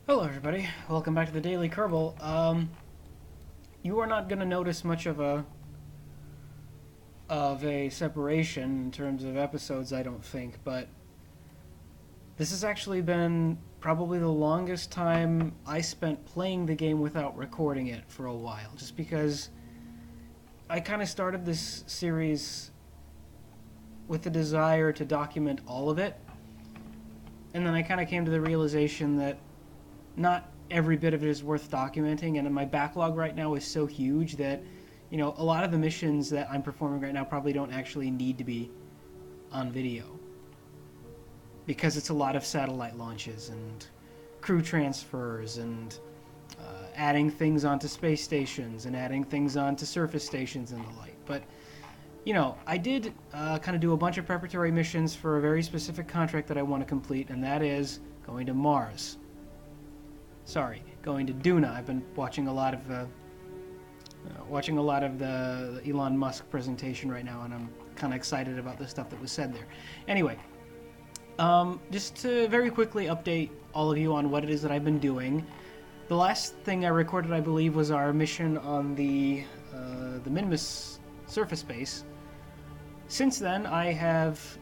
Hello everybody, welcome back to the Daily Kerbal. You are not going to notice much of a separation in terms of episodes, I don't think, but this has actually been probably the longest time I spent playing the game without recording it for a while, just because I kind of started this series with the desire to document all of it, and then I kind of came to the realization that not every bit of it is worth documenting, and my backlog right now is so huge that, a lot of the missions that I'm performing right now probably don't actually need to be on video because it's a lot of satellite launches and crew transfers and adding things onto space stations and adding things onto surface stations and the like. But I did kind of do a bunch of preparatory missions for a very specific contract that I want to complete, and that is going to Mars. Sorry, going to Duna. I've been watching a lot of the Elon Musk presentation right now, and I'm kind of excited about the stuff that was said there. Anyway, just to very quickly update all of you on what it is that I've been doing. The last thing I recorded, I believe, was our mission on the Minimus surface base. Since then, I have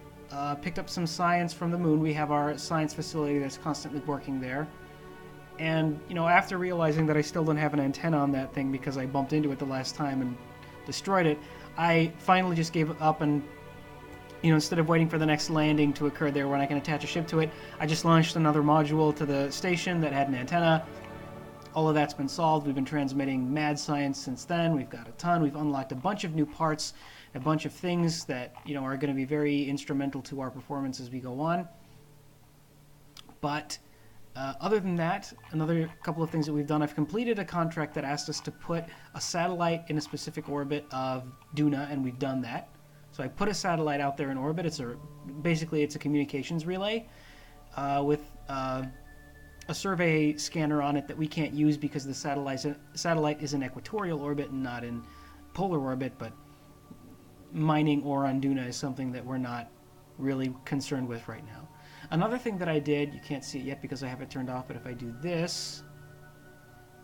picked up some science from the moon. We have our science facility that's constantly working there. And, after realizing that I still don't have an antenna on that thing because I bumped into it the last time and destroyed it, I finally just gave up and, instead of waiting for the next landing to occur there when I can attach a ship to it, I just launched another module to the station that had an antenna. All of that's been solved. We've been transmitting mad science since then. We've got a ton. We've unlocked a bunch of new parts, a bunch of things that, are going to be very instrumental to our performance as we go on. But other than that, another couple of things that we've done, I've completed a contract that asked us to put a satellite in a specific orbit of Duna, and we've done that. So I put a satellite out there in orbit. Basically it's a communications relay with a survey scanner on it that we can't use because the satellite is in equatorial orbit and not in polar orbit, but mining ore on Duna is something that we're not really concerned with right now. Another thing that I did, you can't see it yet because I have it turned off, but if I do this,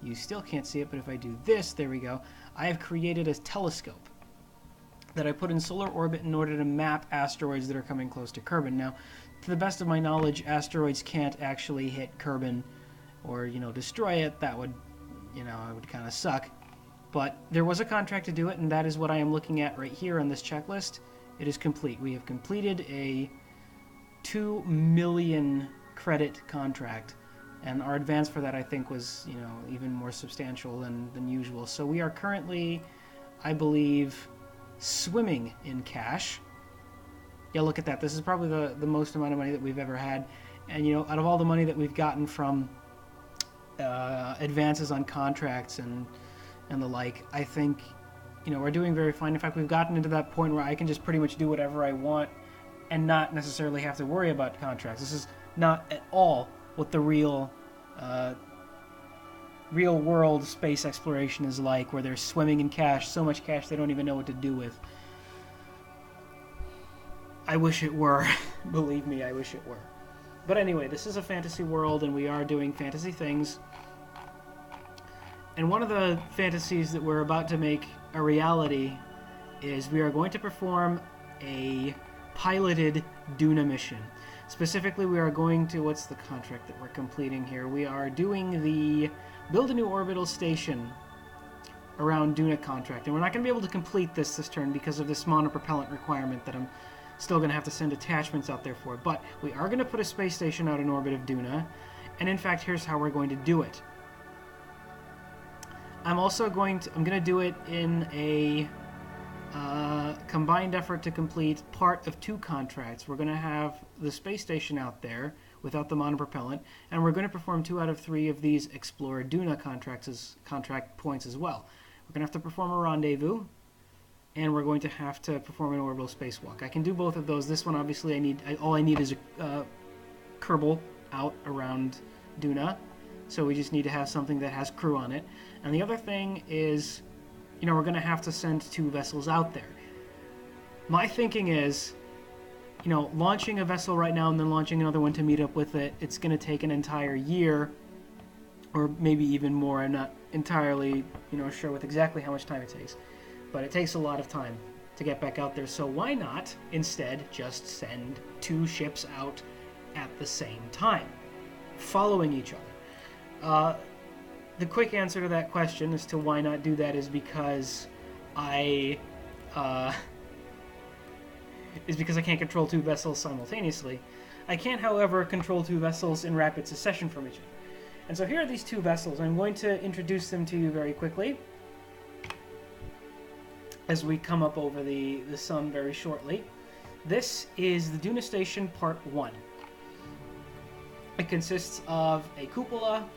you still can't see it, but if I do this, there we go. I have created a telescope that I put in solar orbit in order to map asteroids that are coming close to Kerbin. Now, to the best of my knowledge, asteroids can't actually hit Kerbin or, destroy it. That would, it would kind of suck. But there was a contract to do it, and that is what I am looking at right here on this checklist. It is complete. We have completed a 2 million credit contract, and our advance for that I think was even more substantial than usual. So we are currently, I believe, swimming in cash. Yeah, look at that. This is probably the most amount of money that we've ever had, and out of all the money that we've gotten from advances on contracts and the like, I think we're doing very fine. In fact, we've gotten into that point where I can just pretty much do whatever I want and not necessarily have to worry about contracts. This is not at all what the real world space exploration is like, where they're swimming in cash, so much cash they don't even know what to do with. I wish it were. Believe me, I wish it were. But anyway, this is a fantasy world, and we are doing fantasy things. And one of the fantasies that we're about to make a reality is we are going to perform a piloted Duna mission. Specifically, we are going to, what's the contract that we're completing here? We are doing the build a new orbital station around Duna contract, and we're not going to be able to complete this turn because of this monopropellant requirement that I'm still going to have to send attachments out there for. But we are going to put a space station out in orbit of Duna, and in fact, here's how we're going to do it. I'm going to do it in a combined effort to complete part of 2 contracts. We're going to have the space station out there without the monopropellant, and we're going to perform 2 out of 3 of these Explore Duna contract points as well. We're going to have to perform a rendezvous, and we're going to have to perform an orbital spacewalk. I can do both of those. This one, obviously, all I need is a Kerbal out around Duna, so we just need to have something that has crew on it. And the other thing is, we're going to have to send 2 vessels out there. My thinking is, launching a vessel right now and then launching another one to meet up with it, it's going to take an entire year or maybe even more. I'm not entirely, sure with exactly how much time it takes, but it takes a lot of time to get back out there. So why not instead just send 2 ships out at the same time, following each other? The quick answer to that question as to why not do that is because I can't control 2 vessels simultaneously. I can, however, control 2 vessels in rapid succession from each other. And so here are these 2 vessels. I'm going to introduce them to you very quickly as we come up over the sun very shortly. This is the Duna Station Part 1. It consists of a cupola,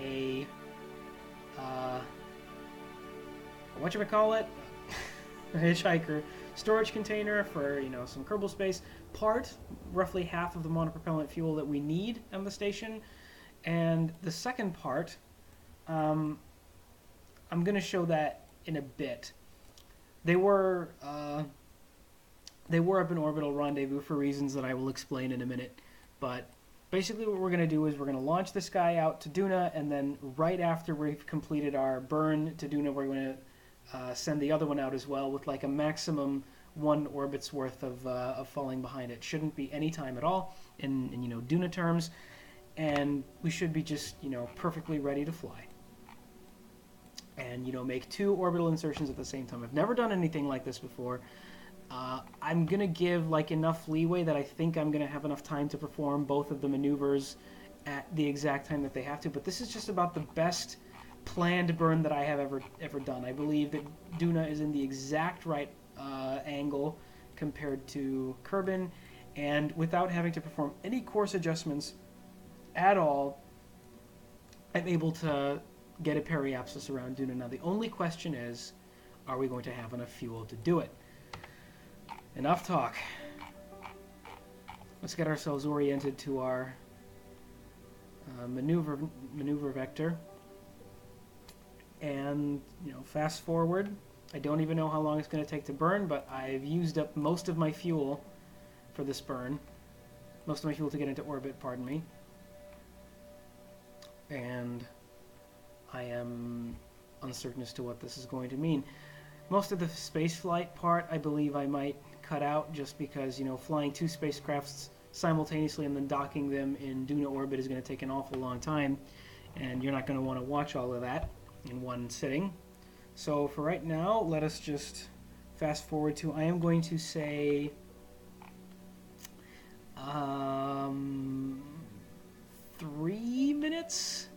a whatchamacallit, a hitchhiker storage container for, some Kerbal space, part, roughly half of the monopropellant fuel that we need on the station. And the second part, I'm going to show that in a bit. They were up in orbital rendezvous for reasons that I will explain in a minute. But basically what we're going to do is we're going to launch this guy out to Duna, and then right after we've completed our burn to Duna, we're going to send the other one out as well with like a maximum 1 orbit's worth of falling behind it. Shouldn't be any time at all in Duna terms. And we should be just, perfectly ready to fly. And, make 2 orbital insertions at the same time. I've never done anything like this before. I'm going to give, enough leeway that I think I'm going to have enough time to perform both of the maneuvers at the exact time that they have to. But this is just about the best planned burn that I have ever done. I believe that Duna is in the exact right angle compared to Kerbin. And without having to perform any course adjustments at all, I'm able to get a periapsis around Duna. Now the only question is, are we going to have enough fuel to do it? Enough talk. Let's get ourselves oriented to our maneuver vector, and fast forward. I don't even know how long it's going to take to burn, but I've used up most of my fuel for this burn, most of my fuel to get into orbit, pardon me. And I am uncertain as to what this is going to mean. Most of the spaceflight part, I believe I might cut out, just because, flying 2 spacecrafts simultaneously and then docking them in Duna orbit is going to take an awful long time, and you're not going to want to watch all of that in one sitting. So for right now, let us just fast forward to, I am going to say, 3 minutes?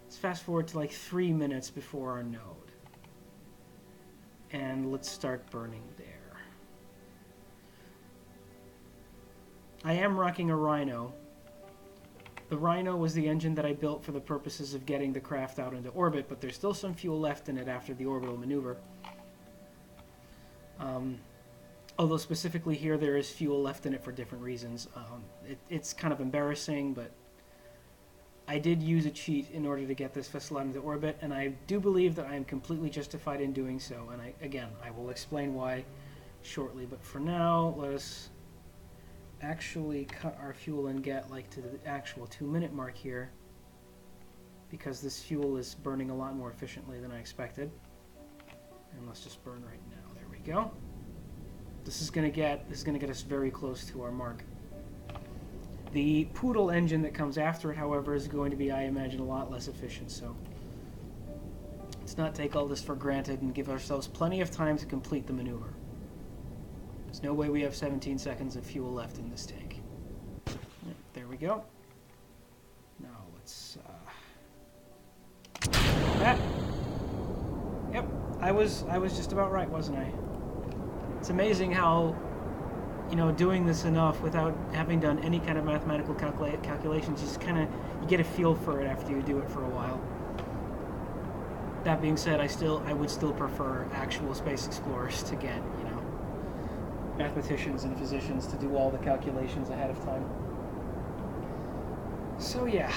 Let's fast forward to 3 minutes before our node. And let's start burning there. I am rocking a Rhino. The Rhino was the engine that I built for the purposes of getting the craft out into orbit, but there's still some fuel left in it after the orbital maneuver. Although specifically here there is fuel left in it for different reasons. It's kind of embarrassing, but I did use a cheat in order to get this vessel out into orbit, and I do believe that I am completely justified in doing so. And I will explain why shortly. But for now, let us actually cut our fuel and get to the actual 2-minute mark here, because this fuel is burning a lot more efficiently than I expected. And let's just burn right now. There we go. This is gonna get us very close to our mark. The Poodle engine that comes after it, however, is going to be, I imagine, a lot less efficient. So let's not take all this for granted and give ourselves plenty of time to complete the maneuver. There's no way we have 17 seconds of fuel left in this tank. Yep, there we go. Now let's that. Yep, I was just about right, wasn't I? It's amazing how, doing this enough without having done any kind of mathematical calculations, you get a feel for it after you do it for a while. That being said, I would still prefer actual space explorers to get, mathematicians and physicians to do all the calculations ahead of time. So yeah.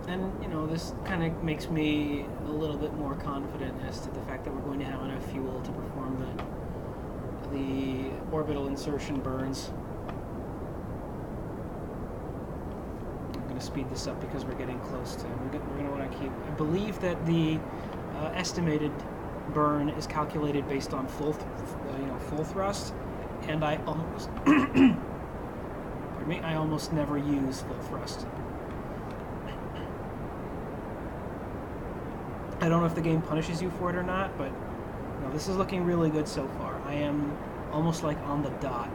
And, this kind of makes me a little bit more confident as to the fact that we're going to have enough fuel to perform the orbital insertion burns. I'm going to speed this up because we're getting close to. We're going to want to keep. I believe that the estimated burn is calculated based on full thrust, and I almost pardon me, I almost never use full thrust. I don't know if the game punishes you for it or not, but no, this is looking really good so far. I am almost like on the dot.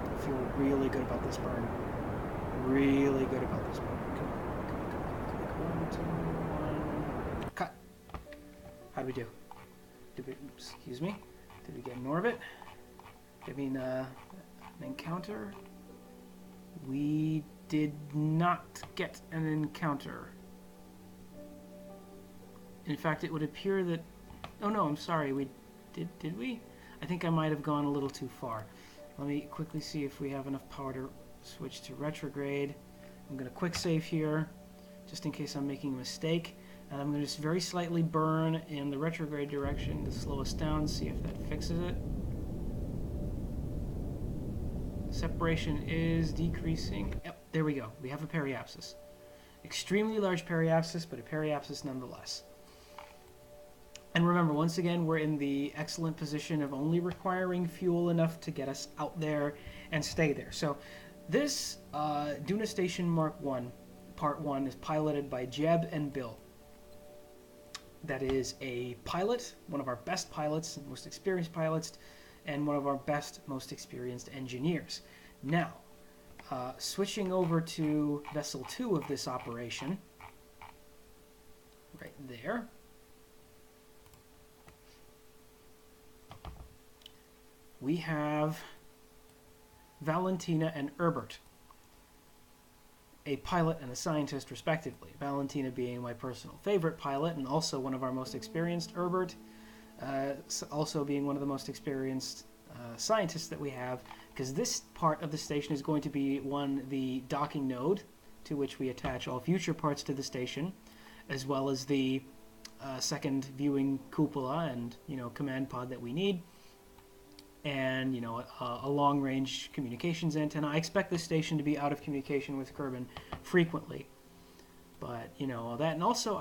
I feel really good about this burn. Really good about this burn. Come on. 1, 2, 1. Cut. How do we do? Excuse me? Did we get an orbit? I mean, an encounter? We did not get an encounter. In fact, it would appear that... Oh no, I'm sorry, we did we? I think I might have gone a little too far. Let me quickly see if we have enough power to switch to retrograde. I'm going to quick save here, just in case I'm making a mistake. And I'm going to just very slightly burn in the retrograde direction to slow us down, see if that fixes it. Separation is decreasing. Yep, there we go. We have a periapsis. Extremely large periapsis, but a periapsis nonetheless. And remember, once again, we're in the excellent position of only requiring fuel enough to get us out there and stay there. So this Duna Station Mark 1, Part 1, is piloted by Jeb and Bill. That is a pilot, one of our best pilots, most experienced pilots, and one of our best, most experienced engineers. Now, switching over to Vessel 2 of this operation, right there, we have Valentina and Herbert, a pilot and a scientist respectively. Valentina being my personal favorite pilot and also one of our most experienced. Herbert also being one of the most experienced scientists that we have, because this part of the station is going to be the docking node to which we attach all future parts to the station, as well as the second viewing cupola and command pod that we need, and a long-range communications antenna. I expect this station to be out of communication with Kerbin frequently, but all that. And also,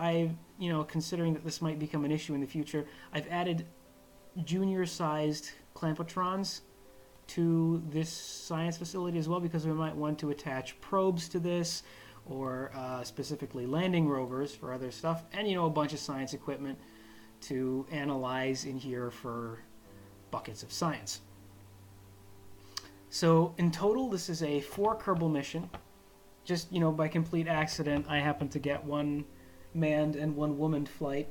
considering that this might become an issue in the future, I've added junior-sized clampotrons to this science facility as well, because we might want to attach probes to this, or specifically landing rovers for other stuff, and a bunch of science equipment to analyze in here for buckets of science. So in total, this is a 4 Kerbal mission. Just by complete accident, I happened to get 1 manned and 1 woman flight,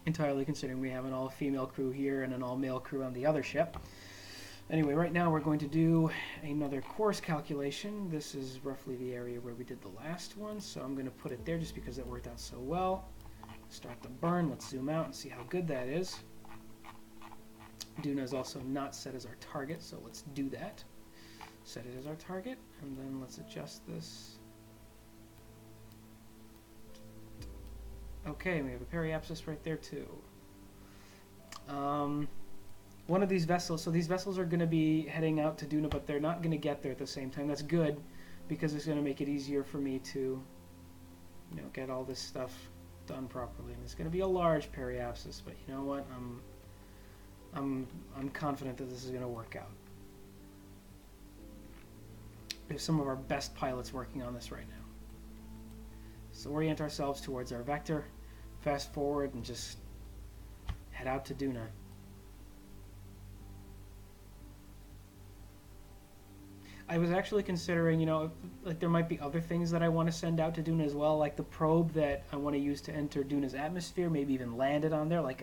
entirely considering we have an all-female crew here and an all-male crew on the other ship. Anyway, right now we're going to do another course calculation. This is roughly the area where we did the last one, so I'm going to put it there just because it worked out so well. Start the burn. Let's zoom out and see how good that is. Duna is also not set as our target, so let's do that. Set it as our target, and then let's adjust this. Okay, we have a periapsis right there too. One of these vessels, so these vessels are going to be heading out to Duna, but they're not going to get there at the same time. That's good, because it's going to make it easier for me to, get all this stuff done properly. And it's going to be a large periapsis, but you know what? I'm confident that this is going to work out. We have some of our best pilots working on this right now. So orient ourselves towards our vector, fast forward, and just head out to Duna. I was actually considering, like there might be other things that I want to send out to Duna as well, like the probe that I want to use to enter Duna's atmosphere, maybe even land it on there, like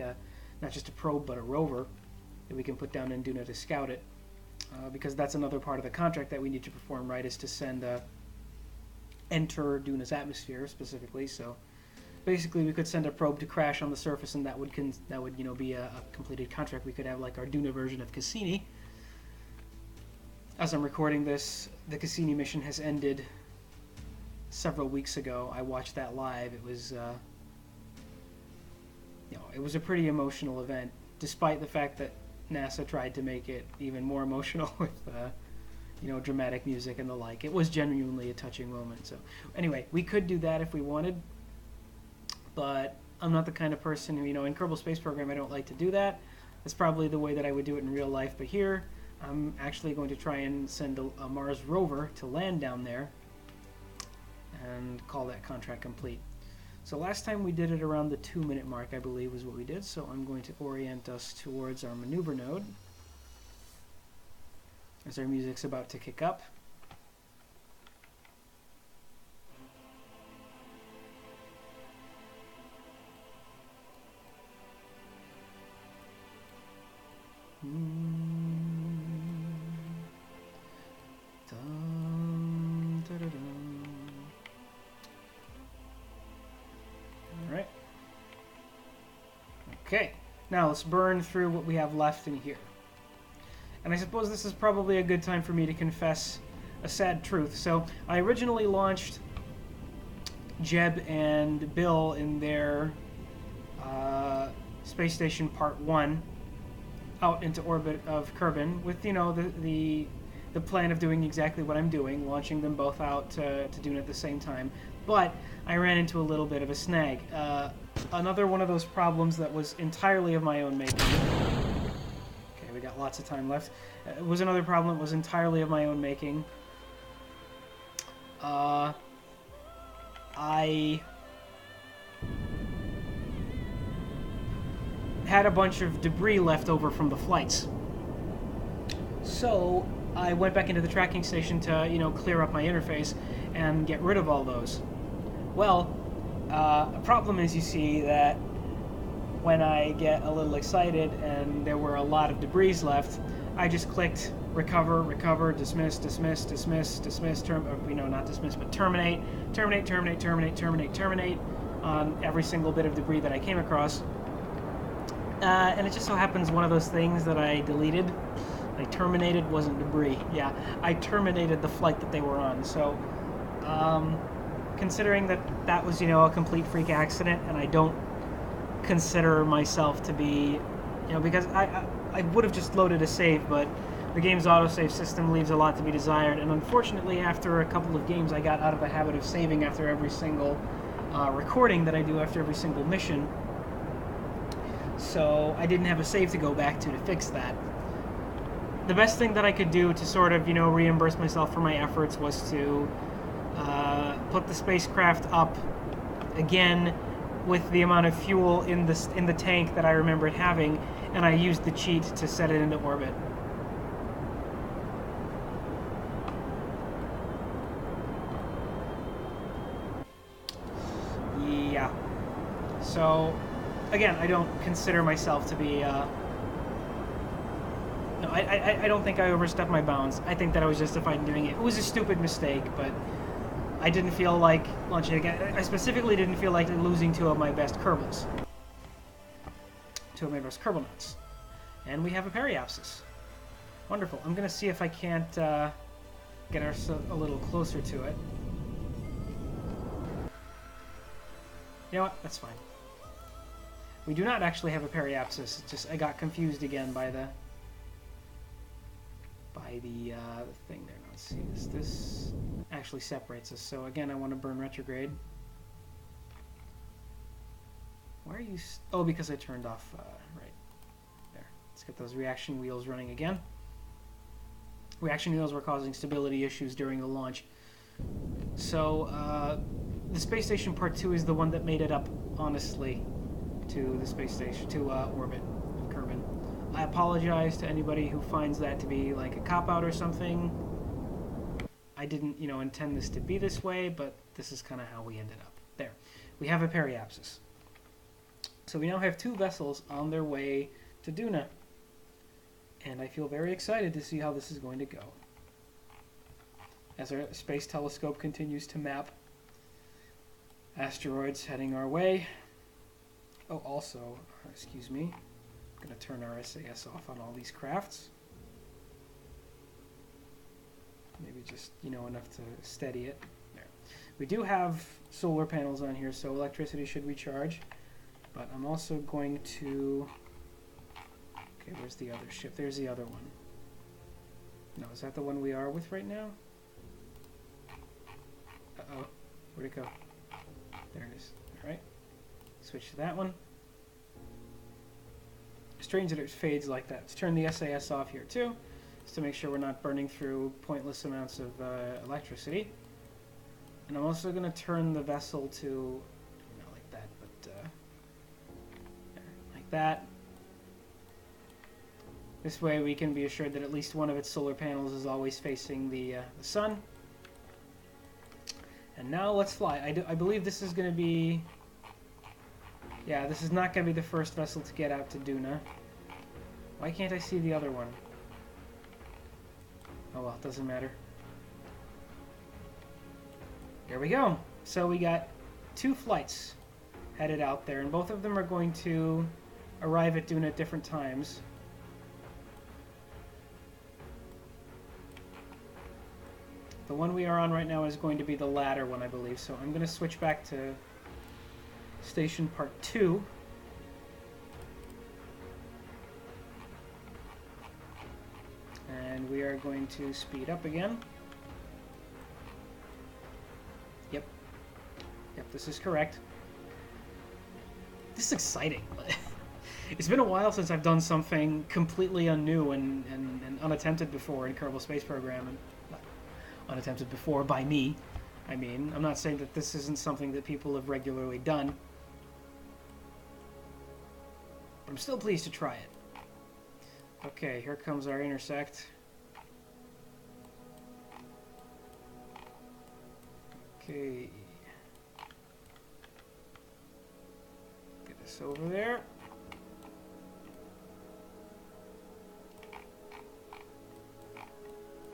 not just a probe but a rover that we can put down in Duna to scout it, because that's another part of the contract that we need to perform, right, is to send enter Duna's atmosphere specifically. So basically we could send a probe to crash on the surface, and that would be a completed contract. We could have like our Duna version of Cassini. As I'm recording this, the Cassini mission has ended several weeks ago. I watched that live. It was it was a pretty emotional event, despite the fact that NASA tried to make it even more emotional with dramatic music and the like. It was genuinely a touching moment. So anyway, we could do that if we wanted, but I'm not the kind of person who, in Kerbal Space Program, I don't like to do that. That's probably the way that I would do it in real life, but here I'm actually going to try and send a Mars rover to land down there and call that contract complete. So last time we did it around the 2-minute mark, I believe, was what we did. So I'm going to orient us towards our maneuver node as our music's about to kick up. Alright. Okay, now let's burn through what we have left in here. And I suppose this is probably a good time for me to confess a sad truth. So I originally launched Jeb and Bill in their space station part 1 out into orbit of Kerbin with, the plan of doing exactly what I'm doing, launching them both out to Duna at the same time. But I ran into a little bit of a snag. Another one of those problems that was entirely of my own making. Okay, we got lots of time left. It was another problem that was entirely of my own making. I had a bunch of debris left over from the flights. So I went back into the tracking station to, clear up my interface and get rid of all those. Well, a problem is, you see, that when I get a little excited and there were a lot of debris left, I just clicked recover, recover, dismiss, dismiss, dismiss, dismiss, not dismiss, but terminate, terminate, terminate, terminate, terminate, terminate on every single bit of debris that I came across. And it just so happens one of those things that I deleted, I terminated, wasn't debris. Yeah, I terminated the flight that they were on. So, considering that was, a complete freak accident, and I don't consider myself to be, because I would have just loaded a save, but the game's autosave system leaves a lot to be desired, and unfortunately after a couple of games I got out of the habit of saving after every single recording that I do after every single mission. So I didn't have a save to go back to fix that. The best thing that I could do to sort of, reimburse myself for my efforts was to put the spacecraft up again with the amount of fuel in the tank that I remembered having, and I used the cheat to set it into orbit. Yeah. So, again, I don't consider myself to be, no, I don't think I overstepped my bounds. I think that I was justified in doing it. It was a stupid mistake, but I didn't feel like launching again. I specifically didn't feel like losing 2 of my best Kerbals. 2 of my best Kerbal nuts. And we have a periapsis. Wonderful. I'm going to see if I can't get us a little closer to it. You know what? That's fine. We do not actually have a periapsis. It's just I got confused again by the thing there. Let's see. This actually separates us. So again, I want to burn retrograde. Why are you? Oh, because I turned off. Right there. Let's get those reaction wheels running again. Reaction wheels were causing stability issues during the launch. So the space station part 2 is the one that made it up, honestly, to the space station, to orbit of Kerbin. I apologize to anybody who finds that to be like a cop-out or something. I didn't, intend this to be this way, but this is kind of how we ended up. There. We have a periapsis. So we now have 2 vessels on their way to Duna. And I feel very excited to see how this is going to go. As our space telescope continues to map asteroids heading our way. Oh, also, excuse me, I'm going to turn our SAS off on all these crafts. Maybe just, enough to steady it. There. We do have solar panels on here, so electricity should recharge. But I'm also going to... Okay, where's the other ship? There's the other one. No, is that the one we are with right now? Uh-oh. Where'd it go? There it is. Alright. Switch to that one. Strange that it fades like that. Let's turn the SAS off here too, just to make sure we're not burning through pointless amounts of electricity. And I'm also going to turn the vessel to, not like that, but there, like that. This way we can be assured that at least one of its solar panels is always facing the sun. And now let's fly. I believe this is going to be... Yeah, this is not going to be the first vessel to get out to Duna. Why can't I see the other one? Oh well, it doesn't matter. Here we go. So we got 2 flights headed out there, and both of them are going to arrive at Duna at different times. The one we are on right now is going to be the latter one, I believe, so I'm going to switch back to Station Part 2. And we are going to speed up again. Yep. Yep, this is correct. This is exciting. It's been a while since I've done something completely new and unattempted before in Kerbal Space Program. And unattempted before by me. I mean, I'm not saying that this isn't something that people have regularly done. I'm still pleased to try it. Okay, here comes our intersect. Okay. Get this over there.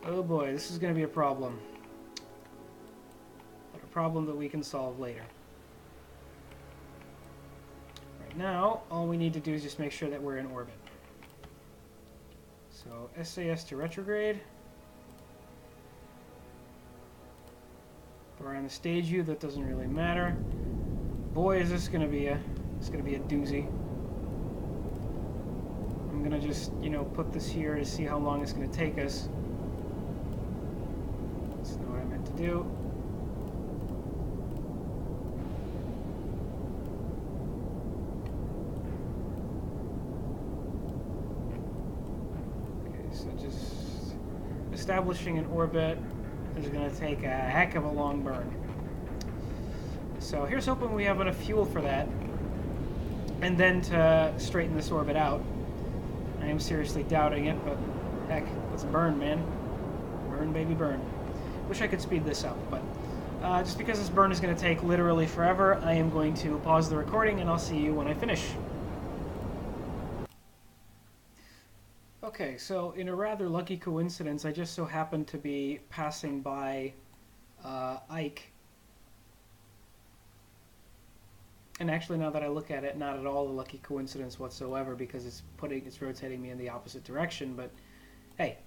Oh boy, this is going to be a problem. But a problem that we can solve later. Now, all we need to do is just make sure that we're in orbit. So, SAS to retrograde. If we're on the stage view, that doesn't really matter. Boy, is this gonna be a doozy. I'm gonna just, put this here to see how long it's gonna take us. That's not what I meant to do. Establishing an orbit is going to take a heck of a long burn. So here's hoping we have enough fuel for that, and then to straighten this orbit out. I am seriously doubting it, but heck, let's burn, man. Burn, baby, burn. Wish I could speed this up, but just because this burn is going to take literally forever, I am going to pause the recording, and I'll see you when I finish. Okay, so in a rather lucky coincidence, I just so happened to be passing by Ike. And actually, now that I look at it, not at all a lucky coincidence whatsoever, because it's rotating me in the opposite direction. But hey,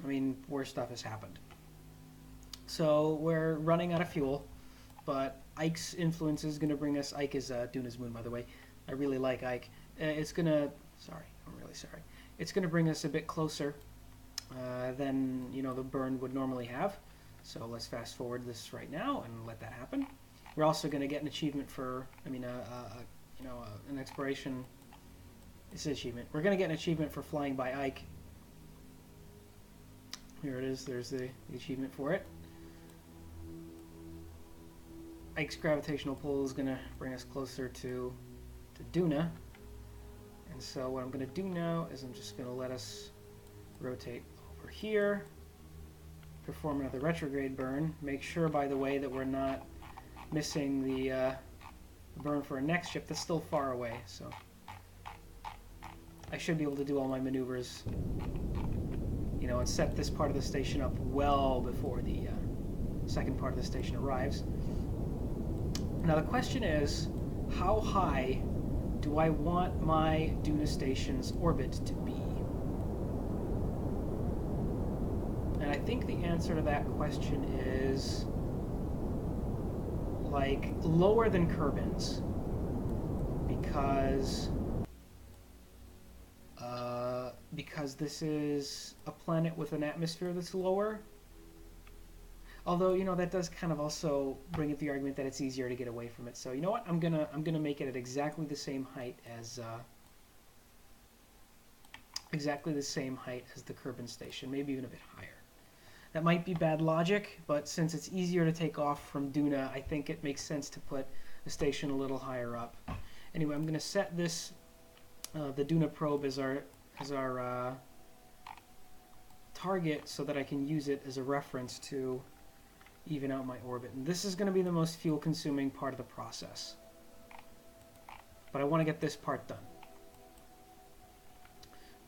I mean, worse stuff has happened. So we're running out of fuel, but Ike's influence is going to bring us. Ike is Duna's moon, by the way. I really like Ike. It's gonna. Sorry, I'm really sorry. It's going to bring us a bit closer than the burn would normally have. So let's fast forward this right now and let that happen. We're also going to get an achievement for, an exploration. It's an achievement. We're going to get an achievement for flying by Ike. Here it is. There's the achievement for it. Ike's gravitational pull is going to bring us closer to Duna. And so what I'm going to do now is I'm just going to let us rotate over here, perform another retrograde burn, make sure, by the way, that we're not missing the burn for our next ship that's still far away. So I should be able to do all my maneuvers, and set this part of the station up well before the second part of the station arrives. Now the question is, how high do I want my Duna station's orbit to be? And I think the answer to that question is like lower than Kerbin's, because this is a planet with an atmosphere that's lower. Although, you know, that does kind of also bring up the argument that it's easier to get away from it. So, you know what? I'm gonna make it at exactly the same height as the Kerbal station, maybe even a bit higher. That might be bad logic, but since it's easier to take off from Duna, I think it makes sense to put the station a little higher up. Anyway, I'm gonna set this the Duna probe as our target so that I can use it as a reference to even out my orbit. And this is going to be the most fuel consuming part of the process. But I want to get this part done.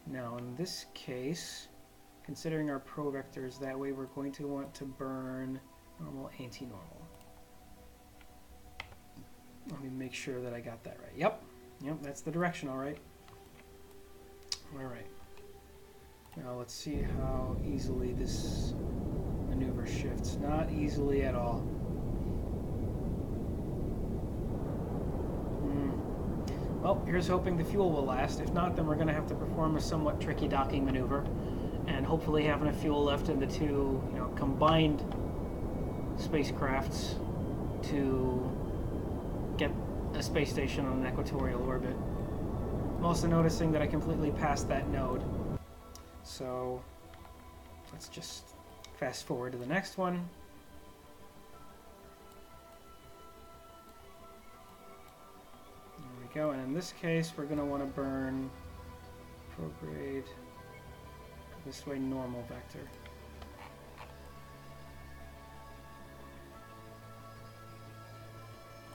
Now in this case, considering our pro-vectors that way, we're going to want to burn normal, anti-normal. Let me make sure that I got that right. Yep, that's the direction, all right. All right. Now let's see how easily this maneuver shifts. Not easily at all. Well, here's hoping the fuel will last. If not, then we're going to have to perform a somewhat tricky docking maneuver, and hopefully have enough fuel left in the two, combined spacecrafts to get a space station on an equatorial orbit. I'm also noticing that I completely passed that node. So let's just fast forward to the next one. There we go. And in this case, we're going to want to burn prograde this way, normal vector.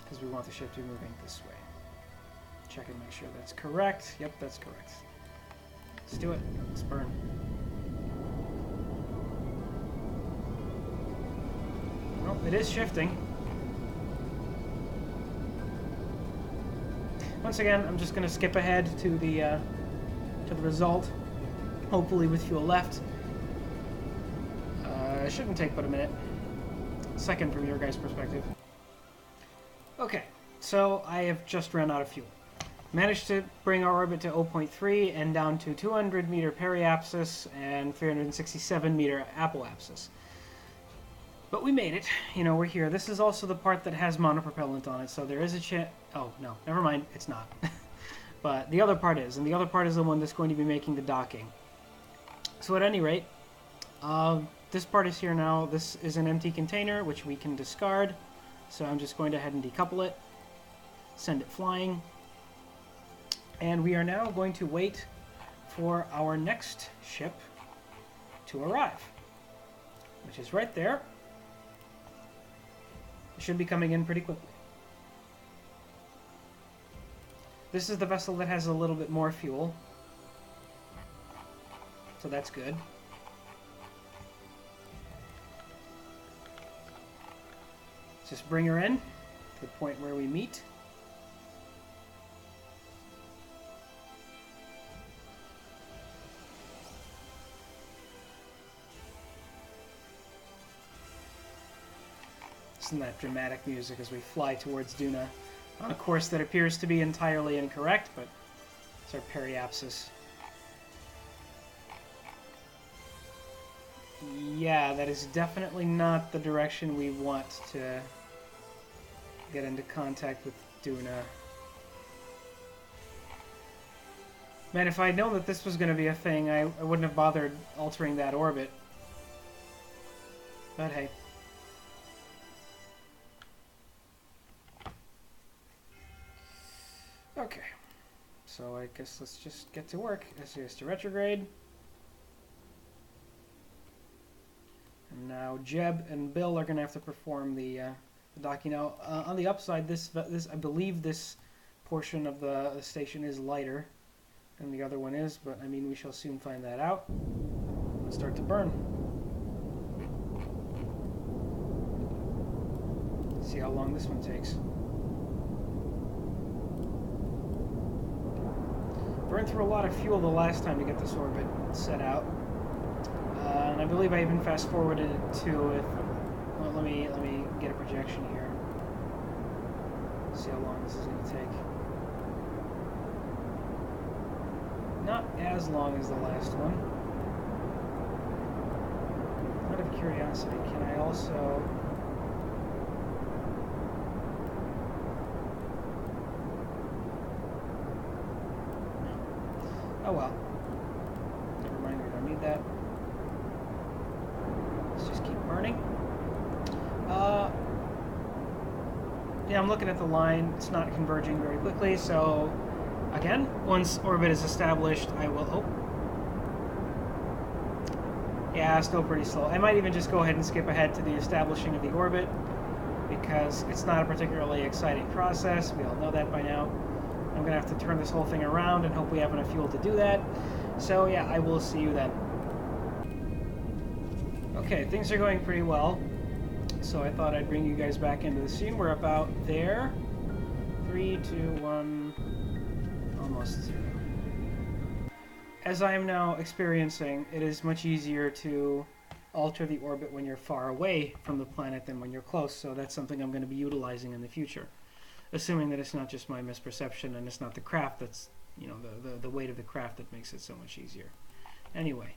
Because we want the ship to be moving this way. Check and make sure that's correct. Yep, that's correct. Let's do it. Let's burn. Well, it is shifting. Once again, I'm just going to skip ahead to the result, hopefully with fuel left. It shouldn't take but a minute. Second from your guys' perspective. Okay, so I have just run out of fuel. Managed to bring our orbit to 0.3 and down to 200 meter periapsis and 367 meter apoapsis. But we made it. We're here. This is also the part that has monopropellant on it, so there is a chance... Oh, no. Never mind. It's not. But the other part is, and the other part is the one that's going to be making the docking. So at any rate, this part is here now. This is an empty container, which we can discard. So I'm just going to head and decouple it, send it flying. And we are now going to wait for our next ship to arrive, which is right there. It should be coming in pretty quickly. This is the vessel that has a little bit more fuel, so that's good. Just bring her in to the point where we meet. Isn't that dramatic music as we fly towards Duna on a course that appears to be entirely incorrect, but it's our periapsis. Yeah, that is definitely not the direction we want to get into contact with Duna. Man, if I'd known that this was going to be a thing, I wouldn't have bothered altering that orbit. But hey. Okay, so I guess let's just get to work. SAS to retrograde. And now Jeb and Bill are going to have to perform the docking. Now, on the upside, this I believe this portion of the station is lighter than the other one is, but I mean, we shall soon find that out. Let's start to burn. See how long this one takes. Burned through a lot of fuel the last time to get this orbit set out, and I believe I even fast forwarded it to if. Well, let me get a projection here. See how long this is going to take. not as long as the last one. Out of curiosity, can I also... Oh well. Never mind, we don't need that. Let's just keep burning. Yeah, I'm looking at the line. It's not converging very quickly, so again, once orbit is established, I will... Oh. Yeah, still pretty slow. I might even just go ahead and skip ahead to the establishing of the orbit, because it's not a particularly exciting process. We all know that by now. I'm going to have to turn this whole thing around and hope we have enough fuel to do that. So yeah, I will see you then. Okay, things are going pretty well. So I thought I'd bring you guys back into the scene. We're about there. 3, 2, 1, almost 0. As I am now experiencing, it is much easier to alter the orbit when you're far away from the planet than when you're close. So that's something I'm going to be utilizing in the future. Assuming that it's not just my misperception and it's not the craft that's, you know, the weight of the craft that makes it so much easier. Anyway,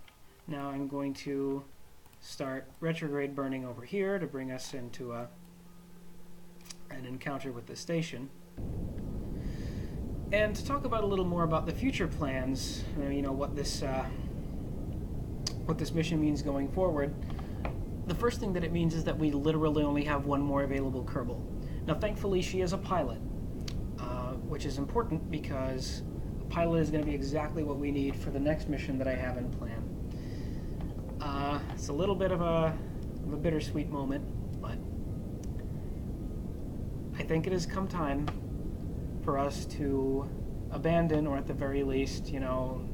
now I'm going to start retrograde burning over here to bring us into an encounter with the station. And to talk about a little more about the future plans, you know, what this mission means going forward. The first thing that it means is that we literally only have one more available Kerbal. Now, thankfully, she is a pilot, which is important because a pilot is going to be exactly what we need for the next mission that I have in plan. It's a little bit of a bittersweet moment, but I think it has come time for us to abandon, or at the very least, you know,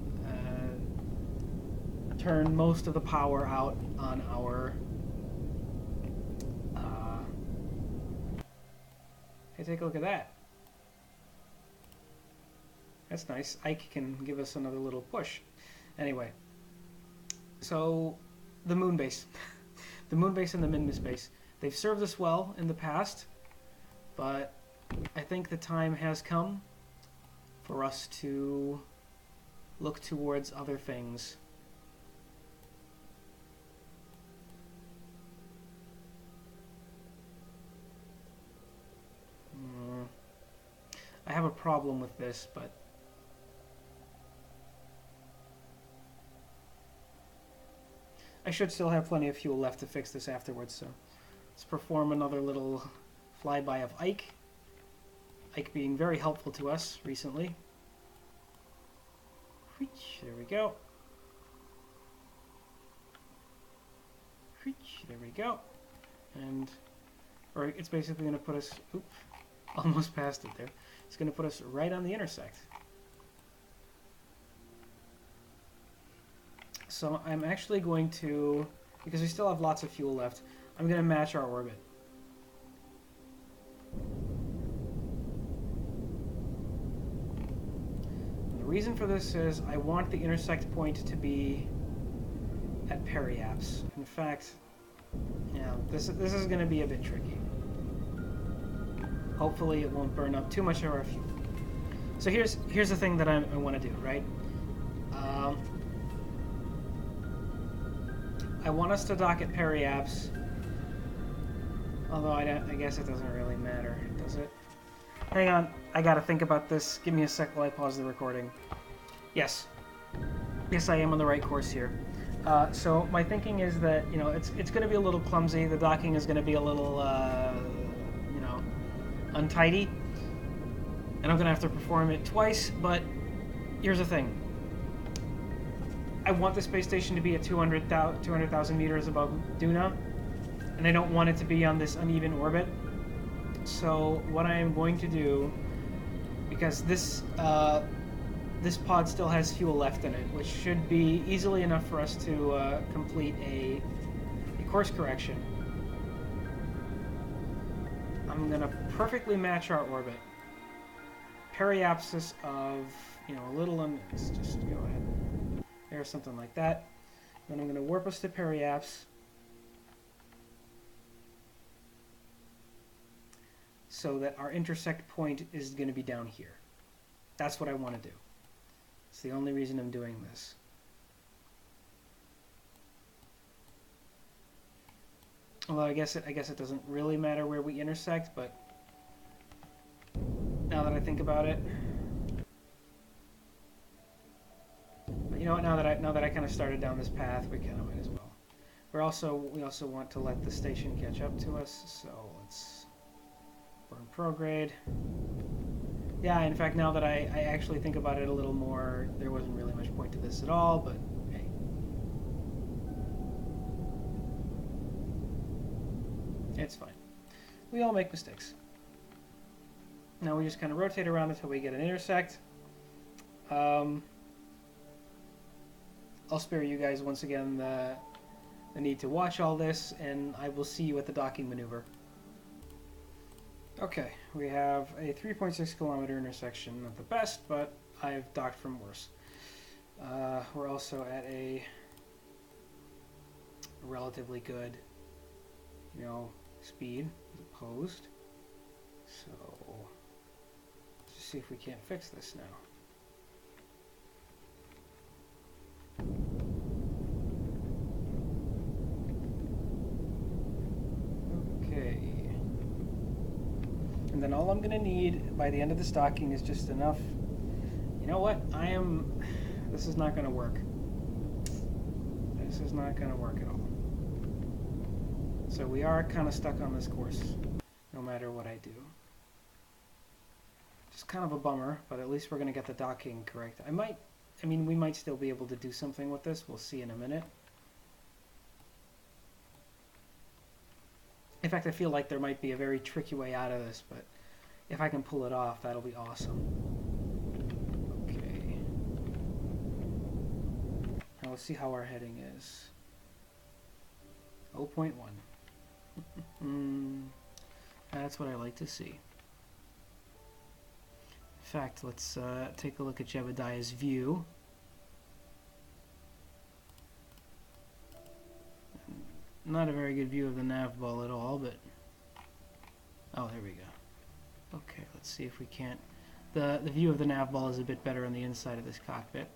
turn most of the power out on our... Hey, take a look at that. That's nice. Ike can give us another little push. Anyway, so the moon base. The moon base and the Minmus base. They've served us well in the past, but I think the time has come for us to look towards other things. I have a problem with this, but I should still have plenty of fuel left to fix this afterwards, so let's perform another little flyby of Ike. Ike being very helpful to us recently. There we go. There we go. And, or it's basically going to put us, oops, almost past it there. It's going to put us right on the intersect. So I'm actually going to, because we still have lots of fuel left, I'm going to match our orbit. And the reason for this is I want the intersect point to be at periapse. In fact, yeah, this is going to be a bit tricky. Hopefully it won't burn up too much of our fuel. So here's the thing that I want to do, right? I want us to dock at periapse, although I guess it doesn't really matter, does it? Hang on, I gotta think about this. Give me a sec while I pause the recording. Yes, I am on the right course here. So my thinking is that, you know, it's going to be a little clumsy. The docking is going to be a little, you know, untidy, and I'm going to have to perform it twice. But here's the thing: I want the space station to be at 200,000 meters above Duna, and I don't want it to be on this uneven orbit. So what I am going to do, because this pod still has fuel left in it, which should be easily enough for us to complete a course correction. I'm going to perfectly match our orbit. Periapsis of, you know, a little let's just go ahead. There's something like that. Then I'm going to warp us to periapse. So that our intersect point is going to be down here. That's what I want to do. It's the only reason I'm doing this. Although I guess it doesn't really matter where we intersect, but now that I think about it, but you know what? Now that I kind of started down this path, we kind of might as well. We also want to let the station catch up to us, so let's burn prograde. Yeah, in fact, now that I actually think about it a little more, there wasn't really much point to this at all, but hey. It's fine. We all make mistakes. Now we just kind of rotate around until we get an intersect. I'll spare you guys once again the need to watch all this, and I will see you at the docking maneuver. Okay, we have a 3.6 kilometer intersection. Not the best, but I've docked from worse. We're also at a relatively good, speed as opposed. So let's just see if we can't fix this now. Okay. And then all I'm going to need by the end of this docking is just enough. You know what? This is not going to work. This is not going to work at all. So we are kind of stuck on this course, no matter what I do. Just kind of a bummer, but at least we're going to get the docking correct. We might still be able to do something with this. We'll see in a minute. In fact, I feel like there might be a very tricky way out of this, but if I can pull it off, that'll be awesome. Okay. Now let's see how our heading is. 0.1. That's what I like to see. In fact, let's take a look at Jebediah's view. Not a very good view of the nav ball at all, but oh, there we go. Okay, let's see if we can't. The view of the nav ball is a bit better on the inside of this cockpit.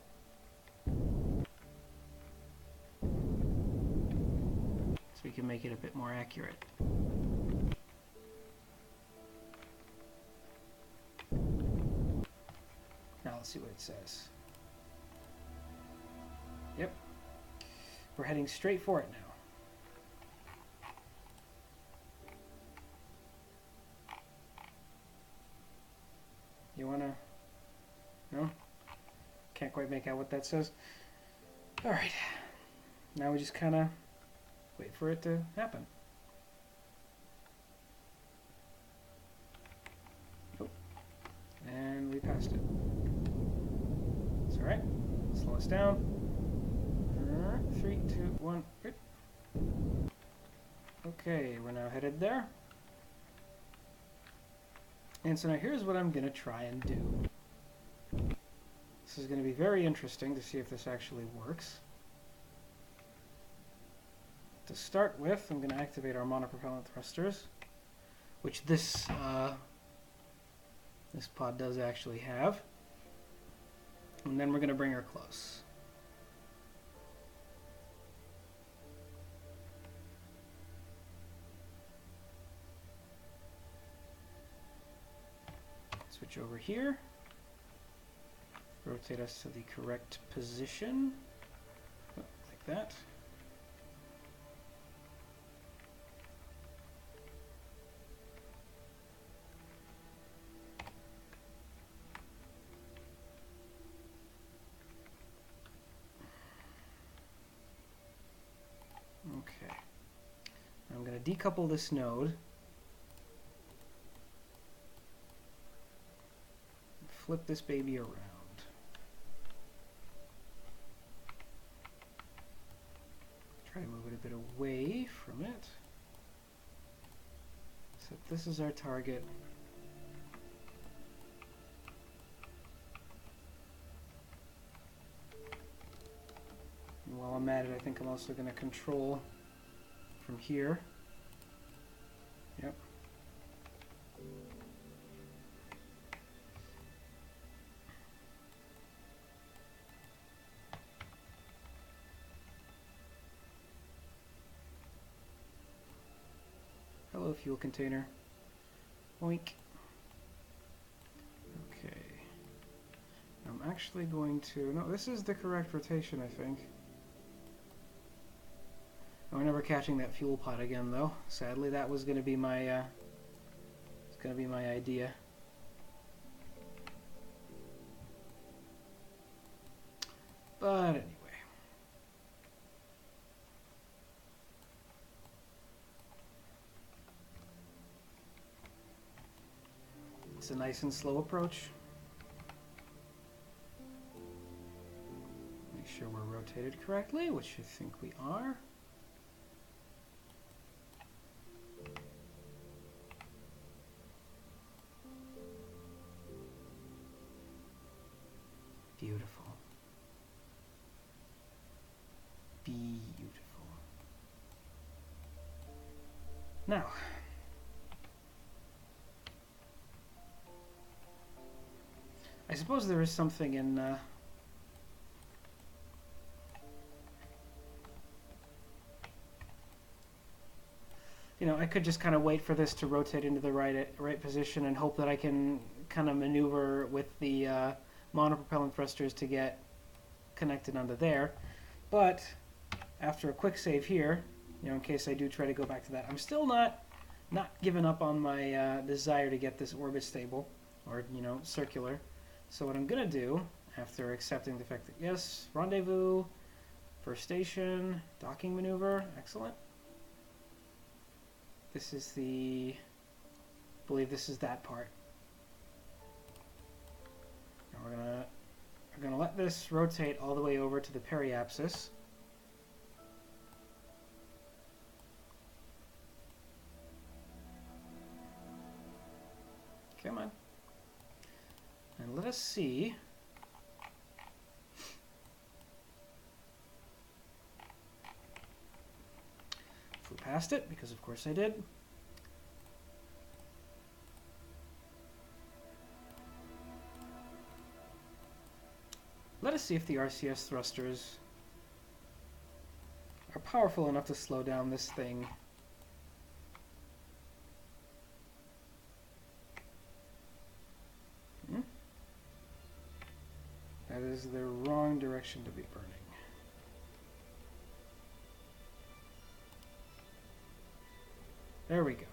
So we can make it a bit more accurate. Now let's see what it says. Yep. We're heading straight for it now. You wanna? No? Can't quite make out what that says. Alright. Now we just kinda wait for it to happen. Oh. And we passed it. It's alright. Slow us down. 3, 2, 1. Good. Okay, we're now headed there. And so now here's what I'm going to try and do. This is going to be very interesting to see if this actually works. To start with, I'm going to activate our monopropellant thrusters, which this pod does actually have. And then we're going to bring her close. Switch over here, rotate us to the correct position, like that. Okay, I'm going to decouple this node. Flip this baby around. Try to move it a bit away from it. So this is our target. And while I'm at it, I think I'm also going to control from here. Yep. Hello, fuel container. Boink. Okay. I'm actually going to... No, this is the correct rotation, I think. Oh, we're never catching that fuel pod again, though. Sadly, that was going to be my... it's going to be my idea. But anyway. It's a nice and slow approach. Make sure we're rotated correctly, which I think we are. Beautiful. Beautiful. Now, I suppose there is something in you know, I could just kind of wait for this to rotate into the right position and hope that I can kind of maneuver with the monopropellant thrusters to get connected onto there. But after a quick save here, you know, in case I do try to go back to that, I'm still not giving up on my desire to get this orbit stable, or, you know, circular. So what I'm going to do, after accepting the fact that, yes, rendezvous, first station, docking maneuver, excellent. This is the, I believe this is that part. Now we're gonna let this rotate all the way over to the periapsis. Come on. And let us see flew past it, because of course I did. Let us see if the RCS thrusters are powerful enough to slow down this thing. That is the wrong direction to be burning. There we go.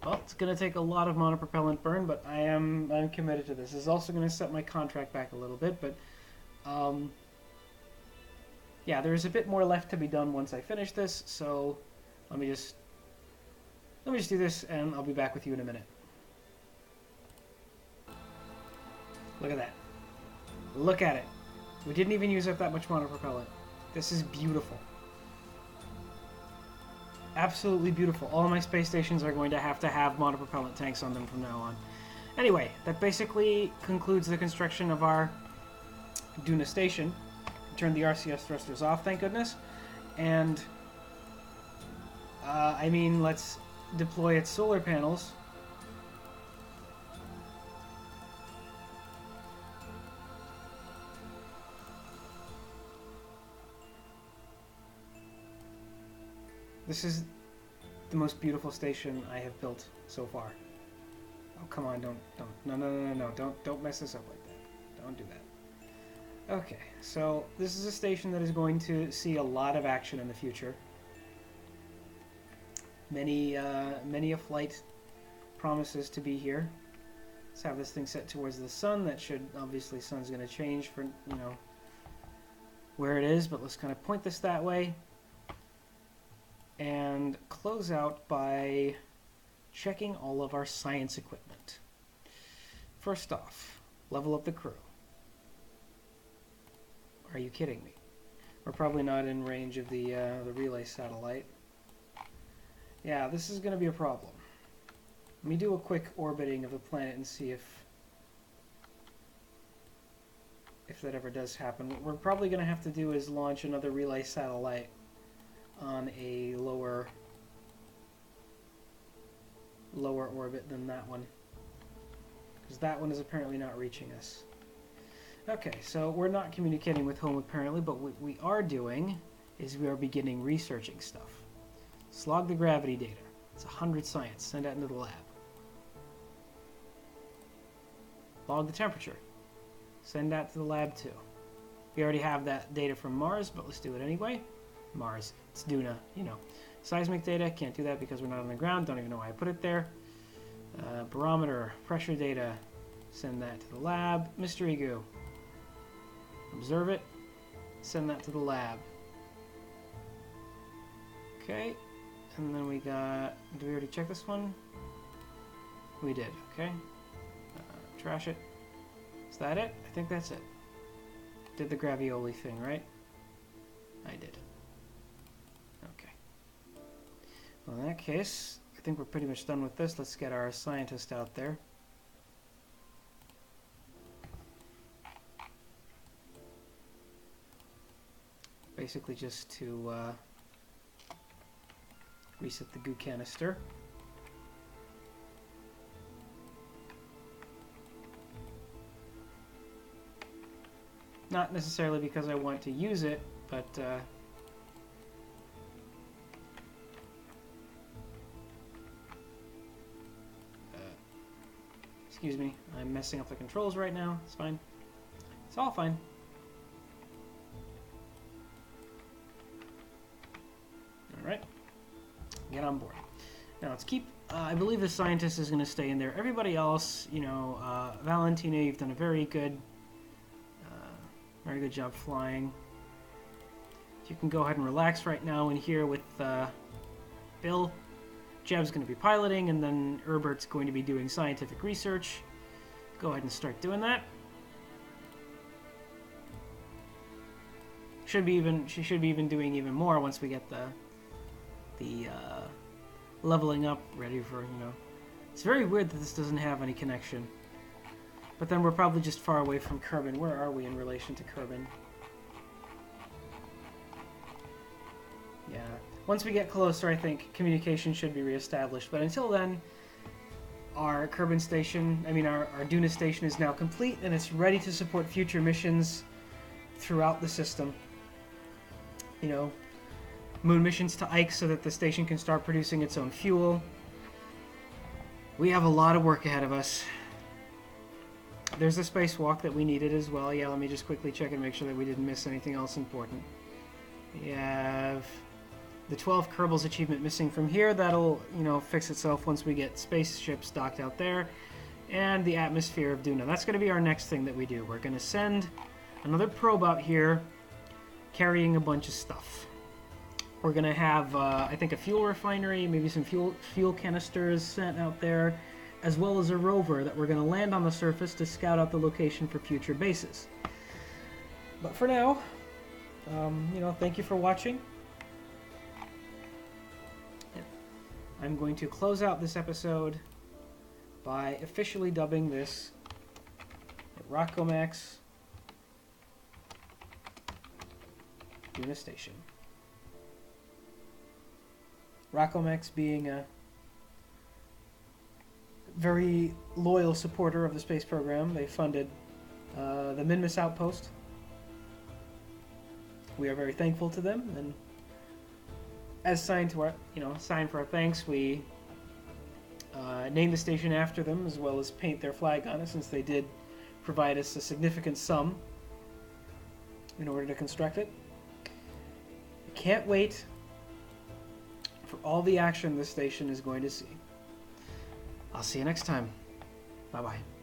Well, it's going to take a lot of monopropellant burn, but I'm committed to this. This is also going to set my contract back a little bit, but yeah, there's a bit more left to be done once I finish this. So let me just do this, and I'll be back with you in a minute. Look at that. Look at it. We didn't even use up that much monopropellant. This is beautiful. Absolutely beautiful. All of my space stations are going to have monopropellant tanks on them from now on. Anyway, that basically concludes the construction of our Duna station. Turn the RCS thrusters off, thank goodness. And, I mean, let's deploy its solar panels. This is the most beautiful station I have built so far. Oh, come on, no, don't mess this up like that. Don't do that. Okay, so this is a station that is going to see a lot of action in the future. Many a flight promises to be here. Let's have this thing set towards the sun. That should, obviously, sun's going to change for, you know, where it is, but let's kind of point this that way. And close out by checking all of our science equipment. First off, level up the crew. Are you kidding me? We're probably not in range of the relay satellite. Yeah, this is going to be a problem. Let me do a quick orbiting of the planet and see if that ever does happen. What we're probably going to have to do is launch another relay satellite on a lower orbit than that one, because that one is apparently not reaching us. Okay, so we're not communicating with home apparently, but what we are doing is we are beginning researching stuff. Slog the gravity data. It's 100 science. Send that into the lab. Log the temperature. Send that to the lab too. We already have that data from Mars, but let's do it anyway. Mars. It's Duna, you know. Seismic data, can't do that because we're not on the ground. Don't even know why I put it there. Barometer, pressure data. Send that to the lab. Mystery goo. Observe it. Send that to the lab. Okay. And then we got... Did we already check this one? We did. Okay. Trash it. Is that it? I think that's it. Did the gravioli thing, right? I did. Okay. Well, in that case, I think we're pretty much done with this. Let's get our scientist out there. Basically just to reset the goo canister. Not necessarily because I want to use it, but excuse me, I'm messing up the controls right now. It's fine. It's all fine. Alright. Get on board. Now let's keep... I believe the scientist is going to stay in there. Everybody else, you know, Valentina, you've done a very good job flying. You can go ahead and relax right now in here with Bill. Jeb's going to be piloting, and then Herbert's going to be doing scientific research. Go ahead and start doing that. She should be even doing even more once we get the leveling up ready for, you know. It's very weird that this doesn't have any connection. But then we're probably just far away from Kerbin. Where are we in relation to Kerbin? Yeah. Once we get closer, I think communication should be reestablished. But until then, our Kerbin station, our Duna station is now complete, and it's ready to support future missions throughout the system. You know, moon missions to Ike so that the station can start producing its own fuel. We have a lot of work ahead of us. There's a spacewalk that we needed as well. Yeah, let me just quickly check and make sure that we didn't miss anything else important. We have the 12 Kerbals achievement missing from here. That'll, you know, fix itself once we get spaceships docked out there. And the atmosphere of Duna. That's going to be our next thing that we do. We're going to send another probe out here carrying a bunch of stuff. We're going to have, I think, a fuel refinery, maybe some fuel canisters sent out there, as well as a rover that we're going to land on the surface to scout out the location for future bases. But for now, you know, thank you for watching. I'm going to close out this episode by officially dubbing this Rockomax Duna Station. Rockomax being a very loyal supporter of the space program. They funded the Minmus Outpost. We are very thankful to them, and as sign for our thanks, we name the station after them, as well as paint their flag on it, since they did provide us a significant sum in order to construct it. I can't wait for all the action this station is going to see. I'll see you next time. Bye-bye.